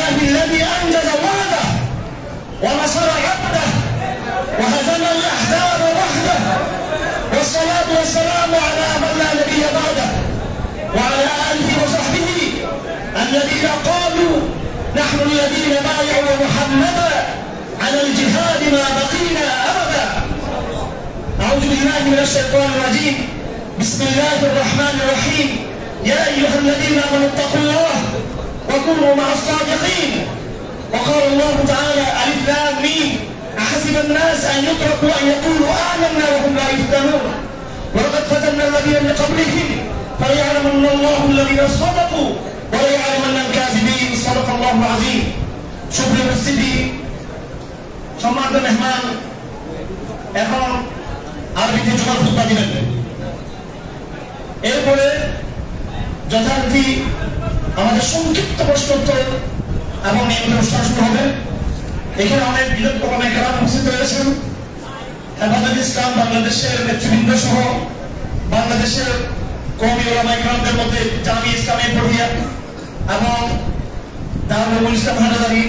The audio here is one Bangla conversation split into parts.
لله الذي أنجز وعده ونصر عبده وهزم الأحزاب وحده، والصلاة والسلام على من لا نبي بعده وعلى آله وصحبه الذين قالوا نحن الذين بايعوا محمدا على الجهاد ما بقينا أبدا. أعوذ بالله من الشيطان الرجيم. بسم الله الرحمن الرحيم. يا أيها الذين آمنوا اتقوا الله وكونوا مع الصادقين. وقال الله تعالى ألف لام ميم أحسب الناس أن يتركوا أن يقولوا آمنا وهم لا يفتنون ولقد فتنا الذين من قبلهم فليعلمن الله الذين صدقوا وليعلمن الكاذبين. صدق الله العظيم. শুভ্র উপস্থিতি, সম্মানিত মেহমান, এখন আরবিতে জুমার খুতবা দিবেন। এরপরে যথারীতি আমাদের সংক্ষিপ্ত প্রশ্নোত্তর এবং নিয়মিত অনুষ্ঠান শুরু হবে। এখানে অনেক বিরোধ প্রকরণে কারণ উপস্থিত রয়েছেন। হেফাজত ইসলাম বাংলাদেশের নেতৃবৃন্দ সহ বাংলাদেশের কওমি উলামা ইকরামদের মধ্যে জামিয়া ইসলামী পড়িয়া এবং দারুল ইসলাম হাটাজারি,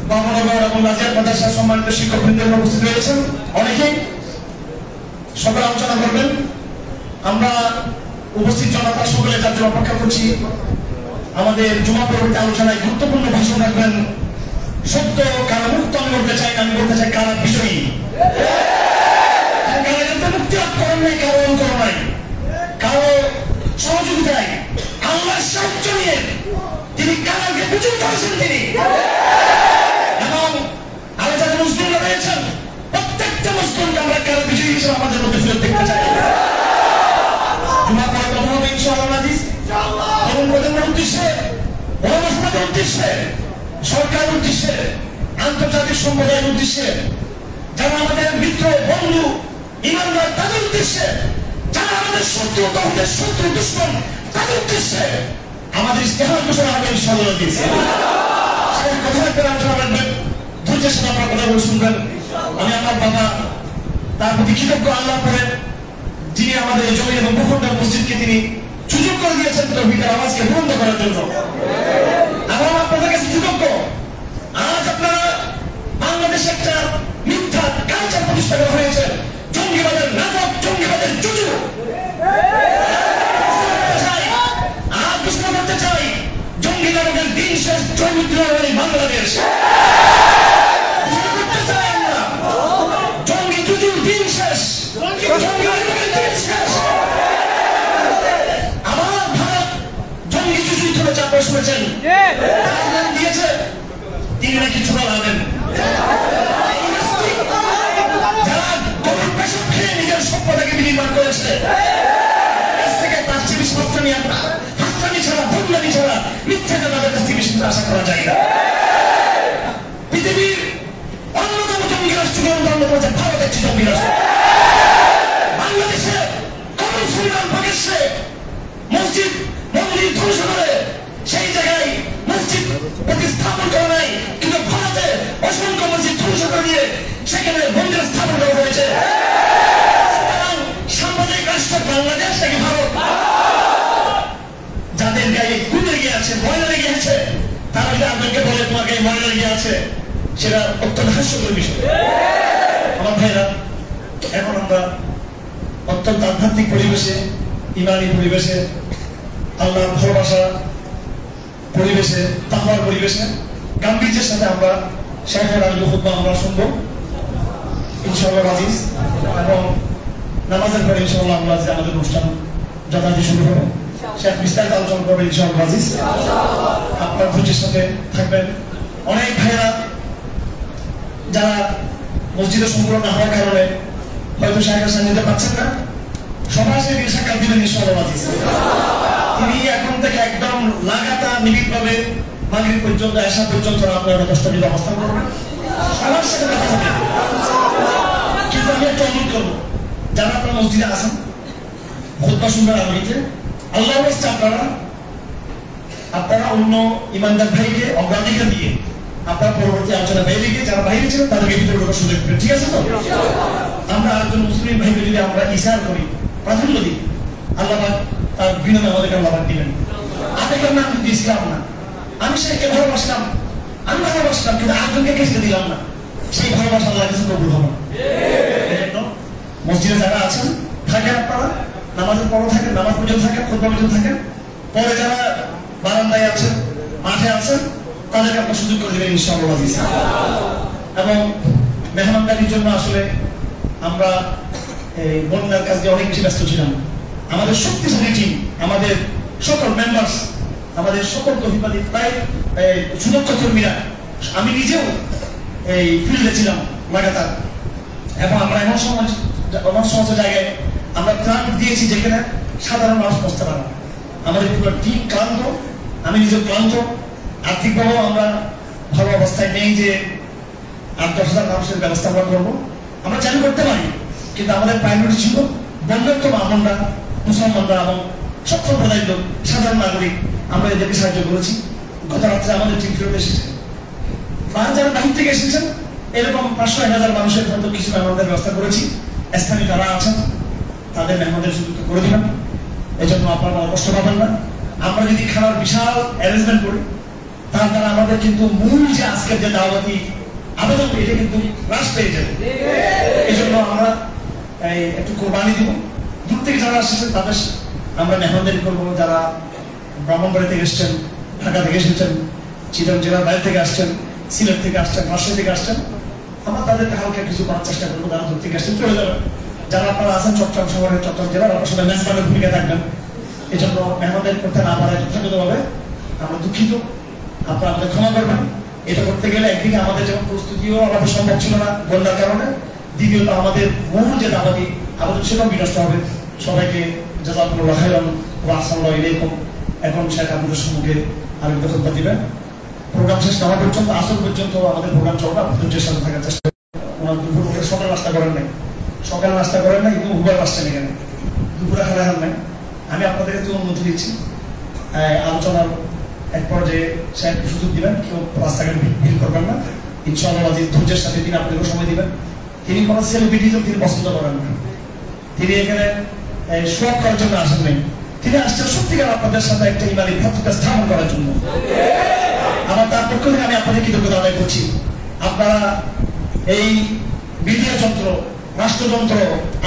বামনগর এবং নাজিয়াত মাদ্রাসার সম্মানিত শিক্ষকবৃন্দ উপস্থিত রয়েছেন। অনেকেই সকলে আলোচনা করবেন। আমরা উপস্থিত জনতা সকলে তার জন্য অপেক্ষা করছি। আমাদের জুমা পরবর্তী আলোচনায় গুরুত্বপূর্ণ ভাষণ রাখবেন সত্য কারো মুক্ত। আমি বলতে চাই না, আমি বলতে চাই কারা বিজয়ী। মুক্তি লাভ করেন নাই, কারো অনুকরণ নাই, কারো সহযোগিতায় আল্লাহর সাহায্য নিয়ে তিনি কারাকে বিজয়ী করেছেন তিনি। এবং আরো যারা মুসলিমরা রয়েছেন প্রত্যেকটা মুসলিমকে আমরা কারা বিজয়ী হিসেবে আমাদের মধ্যে ফেরত দেখতে চাই। জুমা পরে কথা হবে ইনশাআল্লাহ আজিজ। এবং প্রধানের উদ্দেশ্যে, ওলামা সমাজের উদ্দেশ্যে, সরকারের উদ্দেশ্যে, আন্তর্জাতিক সম্প্রদায়ের উদ্দেশ্যে, যারা আমাদের মিত্র বন্ধু ইমানদার তাদের উদ্দেশ্যে, যারা আমাদের শত্রু তাদের শত্রু দুশ্মন তাদের উদ্দেশ্যে আমাদের ইস্তেহার ঘোষণা হবে ইনশাআল্লাহ দিয়েছে। সেই কথা একটা আলোচনা রাখবেন, ধৈর্যের সাথে আপনার কথাগুলো শুনবেন। আমি আমার বাবা তার প্রতি কৃতজ্ঞ আল্লাহ করেন, যিনি আমাদের এই জমি এবং ভূখণ্ড মসজিদকে তিনি সুযোগ করে দিয়েছেন তৌহিদের আওয়াজকে বুলন্দ করার জন্য। এবং আপনাদের কাছে কৃতজ্ঞ। আজ আপনারা বাংলাদেশে একটা মিথ্যা কালচার প্রতিষ্ঠা করা হয়েছে, জঙ্গিবাদের নাটক, জঙ্গিবাদের জুজু। আজ প্রশ্ন করতে চাই, জঙ্গি নাটকের দিন শেষ, চৌমিত্র বাংলাদেশ। করতে চাই আমরা জঙ্গি জুজুর দিন শেষ, জঙ্গি নাটকের দিন শেষ। আবার ভারত জঙ্গি জুজুই ধরে চাপে শুনেছেন দিয়েছে, তিনি নাকি চূড়া লাভেন। যারা গরুর পেশাব খেয়ে নিজের সভ্যতাকে বিনির্মাণ করেছে, কাছ থেকে তার চেয়ে বেশি হাততালি ছাড়া, বদলামি ছাড়া মিথ্যা তাদের কাছ থেকে বেশি আশা করা যায় না। পৃথিবীর অন্যতম জঙ্গি রাষ্ট্রকে অনুদান করেছে ভারত একটি জঙ্গি রাষ্ট্র। বাংলাদেশে কোন মুসলমান প্রকাশ্যে মসজিদ মন্দির ধ্বংস করে সেই জায়গায় মসজিদ প্রতিস্থাপন করা নাই, কিন্তু ভারতে অসংখ্য মসজিদ ধ্বংস করে দিয়ে সেখানে মন্দির স্থাপন করা হয়েছে। সাম্প্রদায়িক রাষ্ট্র বাংলাদেশ নাকি ভারত? যাদের গায়ে গুণ লেগে আছে, ময়লা লেগে আছে, তারা যদি আপনাকে বলে তোমার গায়ে ময়লা লেগে আছে, সেটা অত্যন্ত হাস্যকর বিষয়। আমার ভাইরা, এখন আমরা অত্যন্ত আধ্যাত্মিক পরিবেশে, ইমানি পরিবেশে, আল্লাহর ভালোবাসা পরিবেশে, তাকওয়ার পরিবেশে গাম্ভীর্যের সাথে আমরা শেখের আলী খুতবা আমরা শুনবো ইনশাআল্লাহ আজিজ। এবং নামাজের পরে ইনশাআল্লাহ আমরা আমাদের অনুষ্ঠান যথাযথ শুরু হবে। শেখ বিস্তারিত আলোচনা করবে ইনশাআল্লাহ আজিজ। আপনার ধৈর্যের সাথে থাকবেন। অনেক ভাইরা যারা মসজিদে সম্পূর্ণ না হওয়ার কারণে হয়তো শেখের সান্নিধ্যে পাচ্ছেন না, সবার সাথে তিনি সাক্ষাৎ দিবেন ইনশাআল্লাহ আজিজ। তিনি এখন থেকে একদম লাগাতার নিবিড়ভাবে মাগরিব পর্যন্ত, এশা পর্যন্ত আপনারা 10টা মিনিট অবস্থান করবেন, সবার সাথে কথা হবে। কিন্তু আমি একটা অনুরোধ করবো, যারা আপনারা মসজিদে আসেন খুতবা শুনবেন আরবিতে, আল্লাহর রাস্তায় আপনারা অন্য ইমানদার ভাইকে অগ্রাধিকার দিয়ে আপনারা পরবর্তী আলোচনা বাইরে গিয়ে যারা বাইরে ছিলেন তাদেরকে ভিতরে ঢোকার সুযোগ দেবেন। ঠিক আছে তো? আমরা আরেকজন মুসলিম ভাইকে যদি আমরা ইশার করি, প্রাধান্য দিই, আল্লাহ তার বিনিময়ে আমাদেরকে আল্লাহ দিবেন। আবেগের নাম কিন্তু ইসলাম না। আমি শেখকে ভালোবাসলাম, আমি ভালোবাসলাম কিন্তু আরেকজনকে কেসে দিলাম না, সেই ভালোবাসা আল্লাহ কাছে কবুল হবে না। মসজিদে যারা আছেন থাকেন, আপনারা নামাজের পরও থাকেন, নামাজ পর্যন্ত থাকেন, খুতবা পর্যন্ত থাকেন, পরে যারা বারান্দায় আছেন, মাঠে আছেন, তাদেরকে আপনার সুযোগ করে দেবেন ইনশাআল্লাহ। এবং মেহমানদারির জন্য আসলে আমরা এই বন্যার কাজে অনেক বেশি ব্যস্ত ছিলাম। আমাদের শক্তিশালী টিম, আমাদের সকল মেম্বার্স, আমাদের সকল কর্মী, প্রায় সুরক্ষা কর্মীরা, আমি নিজেও এই ফিল্ডে ছিলাম লাগাতার। এবং আমরা এমন সমস্ত জায়গায় আমরা ত্রাণ দিয়েছি যেখানে সাধারণ মানুষ বসতে পারে না। আমাদের পুরো টিম ক্লান্ত, আমি নিজে ক্লান্ত, আর্থিকভাবেও আমরা ভালো অবস্থায় নেই যে 8-10,000 মানুষের ব্যবস্থা আমরা করবো। আমরা চালু করতে পারি, কিন্তু আমাদের প্রায়োরিটি ছিল বন্যার্থ আমরা মুসলমানরা এবং সব সম্প্রদায়ের লোক, সাধারণ নাগরিক, আমরা এদেরকে সাহায্য করেছি। গত রাত্রে আমাদের টিম ফেরত এসেছে। যারা বাহির থেকে এসেছেন এরকম 500-1000 মানুষের মতো কিছু মেহমানদের ব্যবস্থা করেছি। স্থানীয় যারা আছেন তাদের মেহমানদের সুযোগ করে দিবেন, এই জন্য আপনারা কষ্ট পাবেন না। আমরা যদি খাওয়ার বিশাল অ্যারেঞ্জমেন্ট করি, তার দ্বারা আমাদের কিন্তু মূল যে আজকের যে দাওয়াতি আবেদন, এটা কিন্তু হ্রাস পেয়ে যাবে। এই জন্য আমরা একটু কোরবানি দিব। দূর থেকে যারা আসছেন তাদের আমরা মেহমানদারি করবো। যারা ব্রাহ্মণবাড়ি থেকে এসছেন, ঢাকা থেকে এসেছেন, চিটাগং জেলার বাইরে থেকে আসছেন, সিলেট থেকে আসছেন, রাজশাহী থেকে আসছেন, আমরা তাদেরকে হালকা কিছু করার চেষ্টা করবো। যারা দূর থেকে আসছেন চলে যাবেন। যারা আপনারা আছেন চট্টগ্রাম শহরের, চট্টগ্রাম জেলার, আপনার সাথে মেজবানের ভূমিকা থাকবেন। এই জন্য মেহমানদারি করতে না পারায় যথাযথভাবে আমরা দুঃখিত, আপনারা আমাদের ক্ষমা করবেন। এটা করতে গেলে একদিকে আমাদের যেমন প্রস্তুতিও আমাদের সম্ভব ছিল না বন্যার কারণে, দ্বিতীয়ত আমাদের মূল যে দাবাতি আমাদের সেটাও বিনষ্ট হবে। সবাইকে জাযাকুমুল্লাহু খাইরান ওয়া আহসানুল্লাহু ইলাইকুম। এখন শেখ আপনাদের সম্মুখে আরেকটা খুতবা দিবেন। প্রোগ্রাম শেষ না হওয়া পর্যন্ত, আসর পর্যন্ত আমাদের প্রোগ্রাম চলবে। ধৈর্যের সাথে থাকার চেষ্টা ওনার দুপুর সকাল নাস্তা করেন নাই, সকাল নাস্তা করেন নাই, কিন্তু উবার আসছেন এখানে, দুপুরে খেলা হার নাই। আমি আপনাদেরকে তো অনুমতি দিচ্ছি, আলোচনার এক পর্যায়ে সাহেব সুযোগ দিবেন, কেউ রাস্তাঘাটে ভিড় করবেন না ইনশাআল্লাহ। ধৈর্যের সাথে তিনি আপনাদেরও সময় দিবেন। তিনি কোনো সেলিব্রিটিজম তিনি পছন্দ করেন না, তিনি এখানে শো করার জন্য আসেন নাই, তিনি আসছেন সত্যিকার আপনাদের সাথে একটা ইমানি ভ্রাতৃত্ব স্থাপন করার জন্য। আমার তার পক্ষ থেকে আমি আপনাদের কৃতজ্ঞতা আদায় করছি। আপনারা এই মিডিয়া যন্ত্র, রাষ্ট্রযন্ত্র,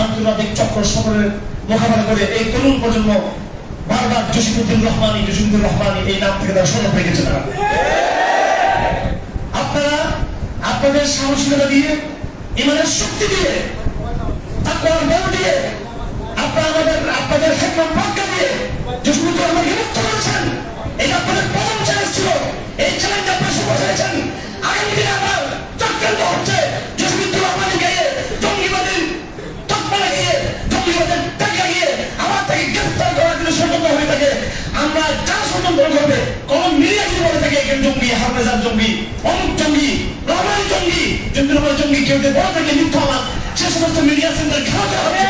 আন্তর্জাতিক চক্র সকলের মোকাবেলা করে এই তরুণ প্রজন্ম বারবার জসিমউদ্দিন রহমানী এই নাম থেকে তারা স্মরণ রেখেছে। তারা আপনারা আপনাদের সাহসিকতা দিয়ে, ইমানের শক্তি দিয়ে, তাকওয়ার বল দিয়ে, আপনাদের হিকমত প্রজ্ঞা দিয়ে জসিমউদ্দিন রহমানকে মুক্ত করেছেন। এই আপনাদের প্রথম চ্যালেঞ্জ ছিল, এই চ্যালেঞ্জ আপনারা সফল হয়েছেন। আগামী দিনে আমার চক্রান্ত হচ্ছে জসিমউদ্দিন রহমানকে গিয়ে জঙ্গিবাদের তকমা লাগিয়ে, জঙ্গিবাদের টাকা লাগিয়ে আমার থেকে গ্রেফতার করার জন্য ষড়যন্ত্র হয়ে থাকে। আমরা যা ষড়যন্ত্র করবে, কোন মিডিয়া যদি বলে থাকে এখানে জঙ্গি, হাফেজার জঙ্গি, অমুক জঙ্গি, রহমান জঙ্গি, জঙ্গি জঙ্গি, কেউ যদি বলে থাকে মিথ্যা আমার, সে সমস্ত মিডিয়া সেন্টার খাওয়াতে হবে।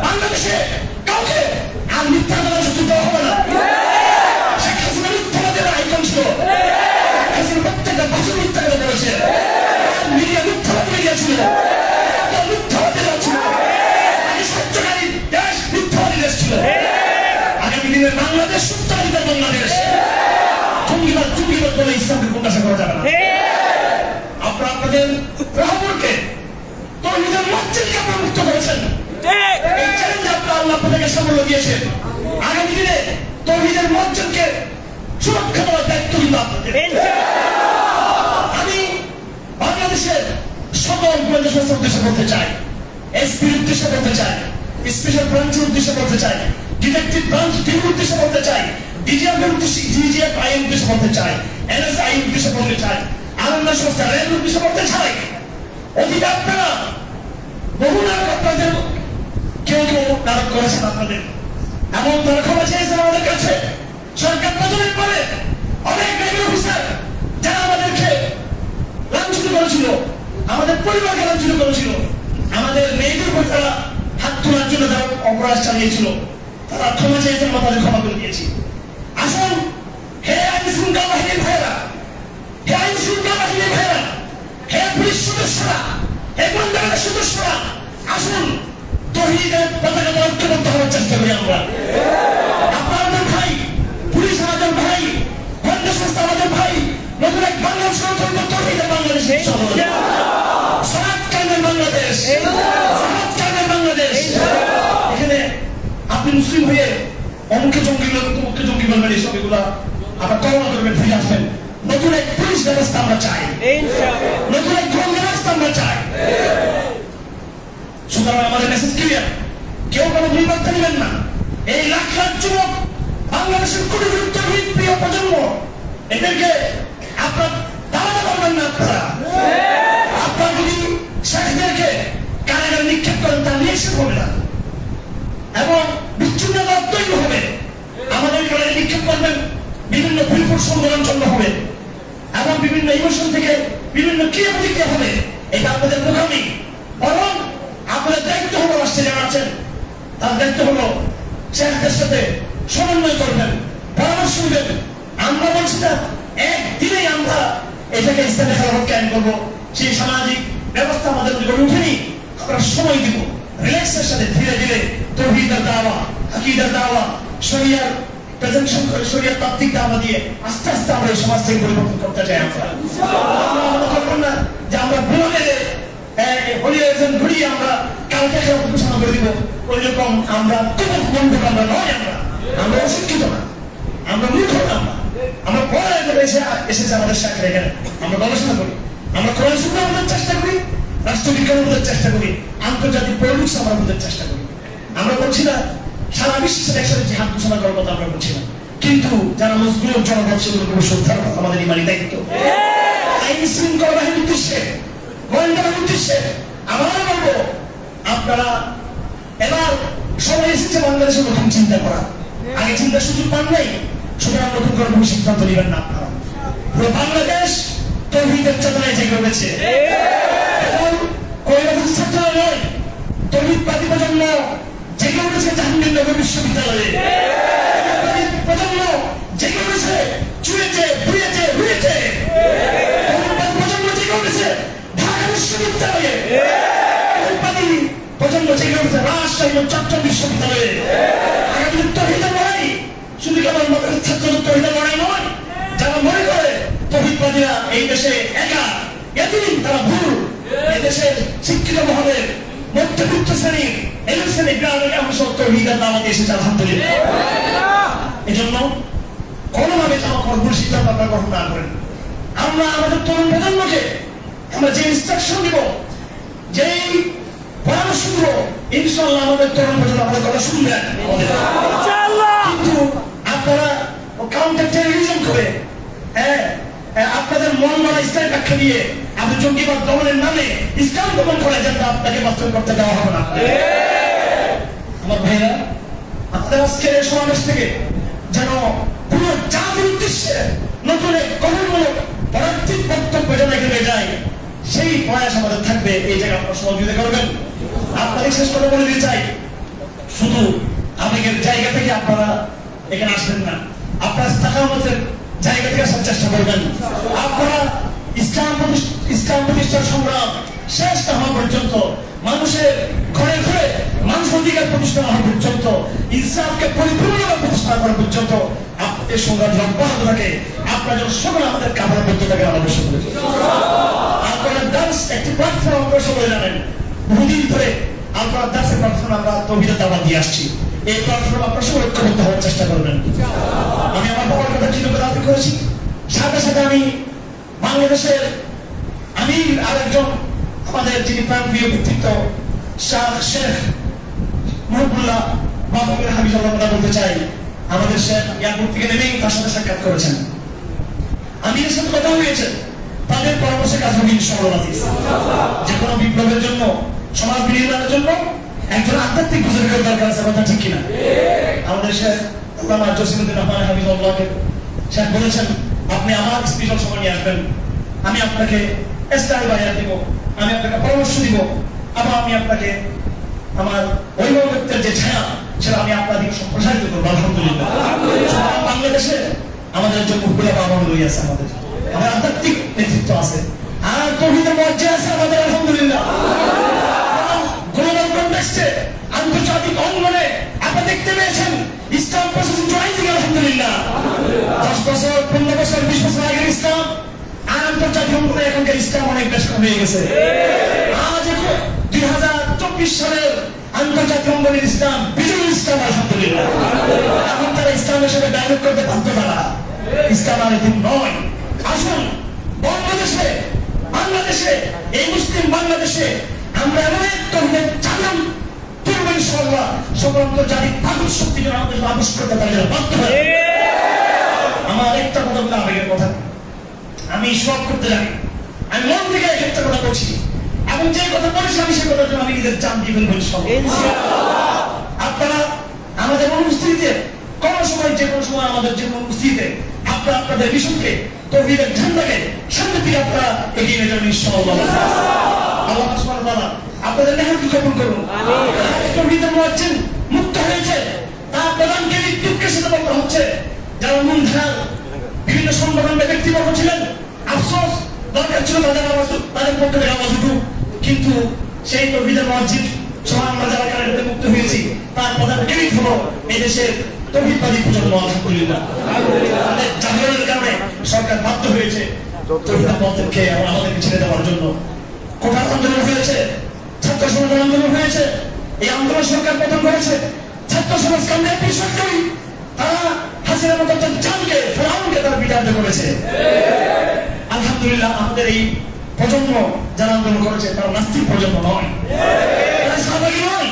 বাংলাদেশে কাউকে আর মিথ্যা কথা সুযোগ দেওয়া হবে না। শেখ হাসিনা মিথ্যাবাদের আইকন ছিল, প্রত্যেকটা ভাষা মিথ্যা কথা বলেছে, মিডিয়া মিথ্যাবাদ মিডিয়া ছিল, মিথ্যাবাদীরা ছিল, সত্যকারী দেশ মিথ্যাবাদী দেশ ছিল। আগামী দিনের বাংলাদেশ সত্যকারীদের বাংলাদেশ, জঙ্গিবাদ জঙ্গিবাদ বলে ইসলামকে প্রকাশ করা যাবে না। আপনারা আপনাদের রাহবরকে তৌহিদের মসজিদকে আপনারা মুক্ত করেছেন। এই চ্যালেঞ্জে আপনারা আল্লাহ আপনাদেরকে সাফল্য দিয়েছেন। আগামী দিনে তৌহিদের মসজিদকে সুরক্ষা দেওয়ার দায়িত্ব কিন্তু আপনাদের। আমি বাংলাদেশের সকল গোয়েন্দা সংস্থার উদ্দেশ্যে বলতে চাই, এসপির উদ্দেশ্যে বলতে চাই, স্পেশাল ব্রাঞ্চের উদ্দেশ্যে বলতে চাই, ডিটেকটিভ ব্রাঞ্চ টিমের উদ্দেশ্যে বলতে চাই, ডিজিএফের উদ্দেশ্যে, ডিজিএফ আইন উদ্দেশ্যে বলতে চাই, এনএসআই উদ্দেশ্যে বলতে চাই, আনন্দ সংস্থা রেল উদ্দেশ্যে বলতে চাই, অতীতে আপনারা বহু নাটক আপনাদের কেউ নাটক করেছেন আপনাদের, এমন তারা ক্ষমা চেয়েছেন আমাদের কাছে। সরকার প্রাথমিকভাবে অনেক রেভিনিউ অফিসার যারা আমাদেরকে লাঞ্ছিত করেছিল, আমাদের পরিবারকে লাঞ্ছিত করেছিল, আমাদের মেয়েদের উপর তারা হাত তোলার জন্য যারা অপরাধ চালিয়েছিল, তারা ক্ষমা চেয়েছেন, আমরা তাদের ক্ষমা করে দিয়েছি। আসুন হে আইন শৃঙ্খলা বাহিনীর ভাইয়েরা, হে আইন শৃঙ্খলা বাহিনীর ভাইয়েরা, হে পুলিশ সদস্যরা, হে গোয়েন্দাবাহিনীর সদস্যরা, আসুন তৌহিদের পতাকা ঐক্যবদ্ধ হওয়ার চেষ্টা করি আমরা। আপনাদের ভাই চলো সালাত কায়েমের বাংলাদেশ, সালাত কায়েমের বাংলাদেশ। এখানে আপনি মুসলিম হয়ে অমুকে জঙ্গি তমুকে জঙ্গি বলবেন, এইসব এগুলা আবার তওবা করবেন, ফিরে আসবেন। নতুন এক পুলিশ ব্যবস্থা আমরা চাই, নতুন এক ধর্ম ব্যবস্থা আমরা চাই। সুতরাং আমাদের মেসেজ ক্লিয়ার, কেউ কোনো নির্বাচন নেবেন না। এই লাখ লাখ যুবক, বাংলাদেশের কোটি কোটি তৌহিদ প্রিয় প্রজন্ম, এদেরকে আপনার দাঁড়াতে পারবেন না। আপনারা যদি শেখদেরকে কারাগারে নিক্ষেপ করেন, তা নিশ্চিত হবে না এবং বিচ্ছিন্নতা তৈরি হবে। আমাদের কারাগারে নিক্ষেপ করবেন, বিভিন্ন বিপুল সংগ্রাম চন্দ্র হবে এবং বিভিন্ন ইমোশন থেকে বিভিন্ন ক্রিয়া প্রতিক্রিয়া হবে। এটা আপনাদের মুখামি। বরং আপনাদের দায়িত্ব হলো, রাষ্ট্রে যারা আছেন তার দায়িত্ব হলো শেখদের সাথে সমন্বয় করবেন, পরামর্শ নেবেন। আমরা বলছি না একদিনেই আমরা এটাকে ইসলামী খেলাফত কায়েম করবো, সেই সামাজিক ব্যবস্থা আমাদের গড়ে উঠেনি। আমরা সময় দিব, রিল্যাক্সের সাথে ধীরে ধীরে তাওহীদের দাওয়া, আকীদার দাওয়া, শরিয়ার প্রেজেন্টেশন করে, শরিয়ার তাত্ত্বিক দাওয়া দিয়ে আস্তে আস্তে আমরা এই সমাজ থেকে পরিবর্তন করতে চাই। আমরা মনে করবেন না যে আমরা বুড়ে হলিউডের ঘুরিয়ে আমরা কালকে খেলাফত ঘোষণা করে দিব, ওই রকম আমরা কোনো বন্ধু আমরা নয়। আমরা অশিক্ষিত না, আমরা মূর্খ না, আমরা পড়ায় করে এসেছে আমাদের সাথে। এখানে আমরা গবেষণা করি, আমরা কোরআন সুন্নাহ বোঝার চেষ্টা করি, রাষ্ট্রবিজ্ঞান বোঝার চেষ্টা করি, আন্তর্জাতিক পলিটিক্স আমরা বোঝার চেষ্টা করি। আমরা বলছি না সারা বিশ্বের একসাথে জিহাদ ঘোষণা করার কথা আমরা বলছি না, কিন্তু যারা মজলুম জনগণ সেগুলোকে শ্রদ্ধার কথা আমাদের ইমানি দায়িত্ব। আইন শৃঙ্খলা বাহিনীর উদ্দেশ্যে, গোয়েন্দা বাহিনীর উদ্দেশ্যে আমরা বলবো, আপনারা এবার সবাই এসেছে বাংলাদেশের নতুন চিন্তা করা। আগে চিন্তার সুযোগ পান নাই, সুতরাং নতুন করে কোনো সিদ্ধান্ত নেবেন না। আপনারা পুরো বাংলাদেশ তাওহীদের চেতনায় জেগে উঠেছে এবং কৈলাসের ছাত্ররা নয়, তাওহীদবাদী প্রজন্ম জেগে উঠেছে জাহাঙ্গীরনগর বিশ্ববিদ্যালয়ে। প্রজন্ম জেগে উঠেছে চুয়েছে, বুয়েছে, রুয়েছে। তাওহীদবাদী প্রজন্ম জেগে উঠেছে ঢাকা বিশ্ববিদ্যালয়ে। তাওহীদবাদী প্রজন্ম জেগে উঠেছে রাজশাহী ও চট্টগ্রাম বিশ্ববিদ্যালয়ে। আগামী তাওহীদের লড়াই শুধু কেবল মাদ্রাসার ছাত্রদের তাওহীদের লড়াই নয়। যারা মনে করে তাওহীদবাদীরা এই দেশে একা, এতদিন তারা ভুল। এই দেশের শিক্ষিত মহলের মধ্যবিত্ত শ্রেণীর, এই শ্রেণী গ্রামের অংশ তাওহীদের দাওয়াত এসেছে, আলহামদুলিল্লাহ। এজন্য কোনোভাবে জামাত ভুল সিদ্ধান্ত আপনারা গ্রহণ না করেন। আমরা আমাদের তরুণ প্রজন্মকে আমরা যে ইনস্ট্রাকশন দিব, যেই পরামর্শ দিব, ইনশাআল্লাহ আমাদের তরুণ প্রজন্ম আমাদের কথা শুনবেন। কিন্তু আপনারা কাউন্টার টেররিজম করে, আপনাদের মন গড়া ইসলামের ব্যাখ্যা দিয়ে আপনি জঙ্গিবাদ দমনের নামে ইসলাম দমন করে যেন আপনাকে বাস্তব করতে দেওয়া হবে না। আমার ভাইরা, আপনাদের আজকের এই সমাবেশ থেকে যেন পুরো জাতির উদ্দেশ্যে নতুন এক গঠনমূলক পদার্থিক বক্তব্য যেন এগিয়ে যায়, সেই প্রয়াস আমাদের থাকবে। এই জায়গায় আপনারা সহযোগিতা করবেন। আপনাদের শেষ করে বলে দিতে চাই, শুধু আবেগের জায়গা থেকে আপনারা এখানে আসবেন না, আপনারা ইসলামের জায়গা থেকে আসার চেষ্টা করবেন। আপনারা ইসলাম প্রতিষ্ঠার সংগ্রাম শেষ না হওয়া পর্যন্ত, মানুষের ঘরে ঘরে মানুষ অধিকার প্রতিষ্ঠা হওয়া পর্যন্ত, ইনসাফকে পরিপূর্ণভাবে প্রতিষ্ঠা করা পর্যন্ত আপনাদের সংগ্রাম অব্যাহত থাকে। আপনারা যেন সকলে আমাদের কামনা করতে থাকে, অবশ্যই আপনারা দাস একটি প্ল্যাটফর্ম আপনারা সকলে জানেন। বহুদিন ধরে আপনারা দাসের প্ল্যাটফর্ম আমরা তাওহীদের দাওয়াত দিয়ে আসছি। এই প্ল্যাটফর্ম আপনারা সকলে ঐক্যবদ্ধ হওয়ার চেষ্টা করবেন। আমি আমার বাবার কথা চিন্তা দাবি করেছি, সাথে সাথে আমি বাংলাদেশের আরেকজন আমাদের যিনি প্রাণপ্রিয় ব্যক্তিত্ব শেখ মুহিবুল্লাহ মাহবুবের হাবিবুল্লাহ কথা বলতে চাই। আমাদের শেখ এয়ারপোর্ট থেকে নেমেই তার সাথে সাক্ষাৎ করেছেন, আমিরের সাথে কথা হয়েছে, তাদের পরামর্শে কাজ হবে ইনশাআল্লাহ। যে কোনো বিপ্লবের জন্য, সমাজ বিনির্মাণের জন্য একজন আধ্যাত্মিক বুজুর্গের দরকার আছে, কথা ঠিক কিনা? আমাদের শেখ আল্লামা জসিমউদ্দিন রহমান হাফিজুল্লাহকে শেখ বলেছেন, আপনি আমার স্পেশাল সময় নিয়ে আসবেন, আমি আপনাকে স্টাইল বানিয়ে দিব, আমি আপনাকে পরামর্শ দিব, আবার আমি আপনাকে আমার অভিভাবকত্বের যে ছায়া সেটা আমি আপনাদের সম্প্রসারিত করবো। আলহামদুলিল্লাহ, বাংলাদেশে আমাদের যে মুখগুলা বাবা রয়েছে, আমাদের আধ্যাত্মিক নেতৃত্ব আছে, আর তাওহীদের মর্যাদা আছে আমাদের, আলহামদুলিল্লাহ। গ্লোবাল কনটেক্সটে, আন্তর্জাতিক অঙ্গনে আপনারা দেখতে পেয়েছেন ইসলাম প্রশাসন জড়াই থেকে, আলহামদুলিল্লাহ। 10 বছর, 15 বছর, 20 বছর আগের ইসলাম আর আন্তর্জাতিক অঙ্গনে এখনকার ইসলাম অনেক বেশ হয়ে গেছে। আজ 2024 সালের আন্তর্জাতিক অঙ্গনের ইসলাম বিজয় ইসলাম, আলহামদুলিল্লাহ। এখন তারা ইসলামের সাথে ডায়লগ করতে বাধ্য, তারা ইসলাম আর এদিন নয়। আসুন বাংলাদেশে এই মুসলিম বাংলাদেশে আমরা এমন এক তরুণের চালান তুলব ইনশাআল্লাহ, সকল আন্তর্জাতিক তাগুত শক্তি যেন আমাদের আবিষ্ করতে তারা যেন বাধ্য হয়। আমার একটা কথা বলে আবেগের কথা, আমি সব করতে জানি, আমি মন থেকে একটা কথা বলছি, এবং যে কথা বলেছি আমি সেই কথার জন্য আমি নিজের জান দিয়ে ফেলবো ইনশাআল্লাহ। আপনারা আমাদের অনুপস্থিতিতে কোনো সময় যে কোনো সময় আমাদের যে কোনো উপস্থিতিতে আপনারা আপনাদের মিশনকে তৌহিদের ঝান্ডাকে সামনে দিকে আপনারা এগিয়ে নিয়ে যাবেন ইনশাআল্লাহ। আল্লাহ সুবহানাহু ওয়া তাআলা আপনাদের মেহনতকে কবুল করুন। তৌহিদের মুয়াজ্জিন মুক্ত হয়েছে, তার প্রধানকে মৃত্যুকে সাথে বলতে হচ্ছে, যারা মূলধারার বিভিন্ন সংগঠনের ব্যক্তিবর্গ ছিলেন, আফসোস দরকার ছিল তাদের পক্ষে থেকে আওয়াজ উঠুক, কিন্তু সেই তৌহিদের মুয়াজ্জিন সহ আমরা যারা কারাগারে মুক্ত হয়েছি তার প্রধান কেমিক হলো এই দেশের তৌহিদবাদী প্রজন্ম, আলহামদুলিল্লাহ। তাদের জাহেলের কারণে সরকার বাধ্য হয়েছে তৌহিদের পথকে আমাদেরকে ছেড়ে দেওয়ার জন্য। কোটা আন্দোলন হয়েছে, ছাত্র সমাজের আন্দোলন হয়েছে, এই আন্দোলন সরকার প্রথম করেছে। ছাত্র সমাজ কামে সরকারি তারা হাসিনার মতো জানকে ফেরাউনকে তারা বিতাড়িত করেছে। আলহামদুলিল্লাহ আমাদের এই প্রজন্ম যারা আন্দোলন করেছে তারা নাস্তিক প্রজন্ম নয়, তারা সাধারণ নয়,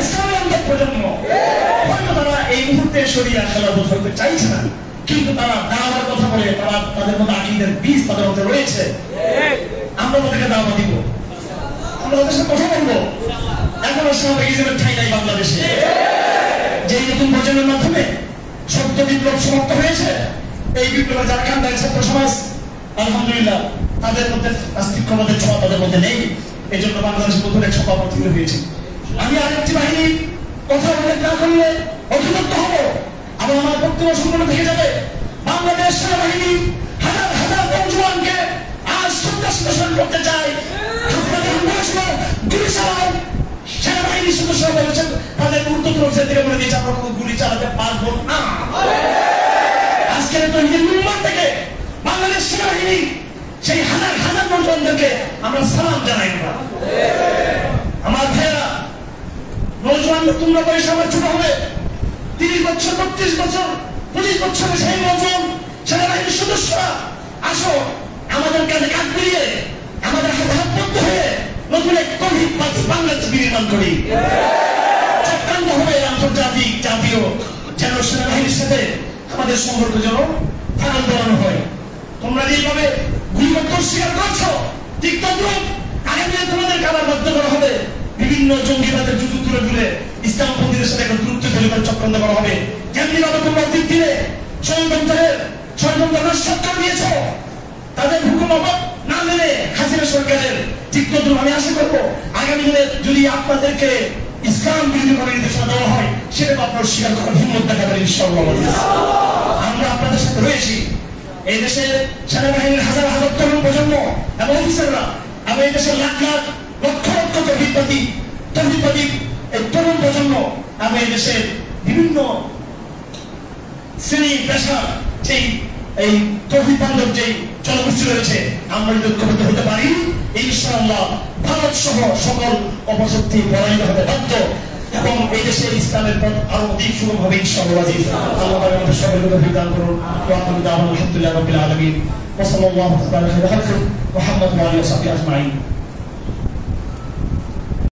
ইসলামের প্রজন্ম। হয়তো তারা এই মুহূর্তে শরিয়া খেলাধুলা করতে চাইছে না, কিন্তু তারা দাওয়ার কথা বলে, তারা তাদের মধ্যে আকীদার বীজ তাদের মধ্যে রয়েছে। আমরা তাদেরকে দাওয়া দিব, আমরা তাদের সাথে কথা বলবো। এখনো সাহাবায়ে ঠাঁই নাই বাংলাদেশে। যে নতুন প্রজন্মের মাধ্যমে সত্য বিপ্লব সমাপ্ত হয়েছে, এই বিপ্লবে যারা কান্দায় ছাত্র সমাজ, আলহামদুলিল্লাহ তাদের মধ্যে নাস্তিকবাদের ছোঁয়া তাদের মধ্যে নেই। এই জন্য বাংলাদেশের নতুন এক সভা প্রতিষ্ঠিত হয়েছে। আমি আরেকটি বাহিনীর কথা উল্লেখ না করলে অধিদত্ত হব, আবার আমার বক্তব্য সম্পূর্ণ থেকে যাবে। বাংলাদেশ সেনাবাহিনী হাজার হাজার নওজোয়ানকে আজ সন্ত্রাসী করতে চায়, গুলি চালাও। সেনাবাহিনী সদস্যরা বলেছেন তাদের ঊর্ধ্বতন থেকে বলে দিয়েছে আমরা কোনো গুলি চালাতে পারবো না। আজকের তৌহিদের মিম্বার থেকে বাংলাদেশ সেনাবাহিনী সেই হাজার হাজার নওজোয়ানদেরকে আমরা সালাম জানাই। আমার ভাইয়েরা, নওজোয়ান তোমরা বয়স আমার ছোট হবে, 30 বছর 32 বছর 25 বছরের সেই নওজোয়ান সেনাবাহিনীর সদস্যরা আসো, আমাদের কাঁধে কাঁধ মিলিয়ে আমাদের হাতে হাত বন্ধ হয়ে নতুন এক তৌহিদ বাংলাদেশ নির্মাণ করি। চক্রান্ত হবে আন্তর্জাতিক জাতীয়, যেন সেনাবাহিনীর সাথে আমাদের সম্পর্ক যেন ফাটল ধরানো হয়। তোমরা যেভাবে গুলিবদ্ধ স্বীকার করছো, ঠিক তদ্রুপ আগামী তোমাদের কাবার বাধ্য করা হবে। বিভিন্ন জঙ্গিবাদের জুজু তুলে তুলে ইসলামপন্থীদের সাথে একটা দূরত্ব তৈরি করে চক্রান্ত করা হবে। যেমনি ভাবে তোমরা অতীত দিনে ষড়যন্ত্র সরকার দিয়েছ, তাদের হুকুম না মেনে হাসিনা সরকারের, ঠিক তদ্রুপ আমি আশা করবো আগামী দিনে যদি আপনাদেরকে ইসলাম বিরোধী করে নির্দেশনা দেওয়া হয়, সেটাকে আপনার স্বীকার করার হিম্মত দেখাবেন ইনশাআল্লাহ। আমরা আপনাদের সাথে রয়েছি। এই দেশের সেনাবাহিনীর হাজার হাজার তরুণ প্রজন্ম এবং অফিসাররা, এবং এই দেশের লাখ লাখ লক্ষ লক্ষ তৌহিদবাদী এই তরুণ প্রজন্ম, এবং এই দেশের বিভিন্ন শ্রেণী পেশা যেই এই তৌহিদ বান্ধব যেই জনগোষ্ঠী রয়েছে, আমরা যদি ঐক্যবদ্ধ হতে পারি ইনশাআল্লাহ ভারত সহ সকল অপশক্তি পরাজিত হতে বাধ্য, এবং এই দেশে ইসলামের পথ আরো অধিক সুগম হবে ইনশাআল্লাহ। আল্লাহ আমাদের সকলকে তৌফিক দান করুন। ওয়া আখিরু দাওয়ানা আলহামদুলিল্লাহি রাব্বিল আলামিন ওয়া সাল্লাল্লাহু আলা মুহাম্মাদ ওয়া আলিহি ওয়া সাহবিহি আজমাইন।